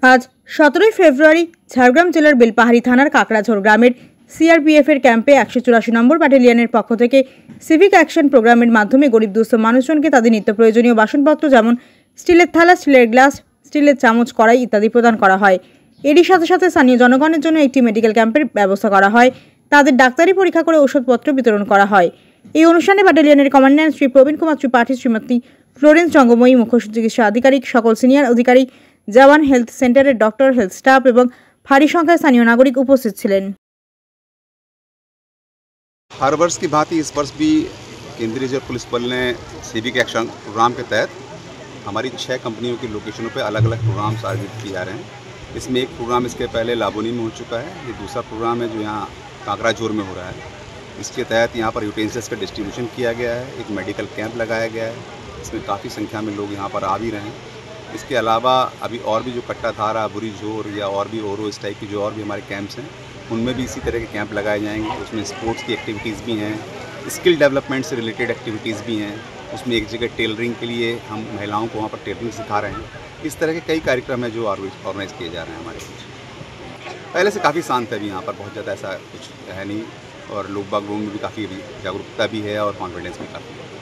আজ 17 ফেব্রুয়ারি ঝাড়গ্রাম জেলার বেলপাহাড়ি থানার কাকড়াঝোড় গ্রামের সিআরপিএফের ক্যাম্পে 184 নম্বর ব্যাটালিয়নের পক্ষ থেকে সিভিক অ্যাকশন প্রোগ্রামের মাধ্যমে গরিব দুস্থ মানুষজনকে তাদের নিত্য প্রয়োজনীয় বাসনপত্র যেমন স্টিলের থালা, স্টিলের গ্লাস, স্টিলের চামচ, কড়াই ইত্যাদি প্রদান করা হয়। এরই সাথে সাথে স্থানীয় জনগণের জন্য একটি মেডিকেল ক্যাম্পের ব্যবস্থা করা হয়। তাদের ডাক্তারি পরীক্ষা করে ওষুধপত্র বিতরণ করা হয়। এই অনুষ্ঠানে ব্যাটালিয়নের কমান্ড্যান্ট শ্রী প্রবীণ কুমার ত্রিপাঠী, শ্রীমতী ফ্লোরেন্স জঙ্গময়ী, মুখ্য চিকিৎসা আধিকারিক, সকল সিনিয়র অধিকারী, জওয়ান, হেলথ সেন্টারের ডক্টর, হেলথ স্টাফ এবং भारी संख्या स्थानीय नागरिक उपस्थित छिलेन। हर वर्ष की भांति इस वर्ष भी केंद्रीय रिजर्व पुलिस बल ने सिविक एक्शन प्रोग्राम के तहत हमारी 6 कंपनियों की लोकेशनों पे अलग अलग प्रोग्राम्स आयोजित किए जा रहे हैं। इसमें एक प्रोग्राम इसके पहले लाबोनी में हो चुका है, ये दूसरा प्रोग्राम है जो यहाँ काकड़ाझोर में हो रहा है। इसके तहत यहाँ पर यूटेंसिल्स का डिस्ट्रीब्यूशन किया गया है, एक मेडिकल कैंप लगाया गया है, इसमें काफ़ी संख्या में लोग यहाँ पर आ भी रहे हैं। इसके अलावा अभी और भी जो कट्टा थारा, बुरी झोर या और भी ओरो इस टाइप की जो और भी हमारे कैंप्स हैं उनमें भी इसी तरह के कैंप लगाए जाएंगे। उसमें स्पोर्ट्स की एक्टिविटीज़ भी हैं, स्किल डेवलपमेंट से रिलेटेड एक्टिविटीज़ भी हैं। उसमें एक जगह टेलरिंग के लिए हम महिलाओं को वहाँ पर टेलरिंग सिखा रहे हैं। इस तरह के कई कार्यक्रम हैं जो ऑर्गेनाइज किए जा रहे हैं हमारे कुछ। पहले से काफ़ी शांत है अभी यहाँ पर, बहुत ज़्यादा ऐसा कुछ है नहीं, और लोग बागों में भी काफ़ी जागरूकता भी है और कॉन्फिडेंस भी काफ़ी है।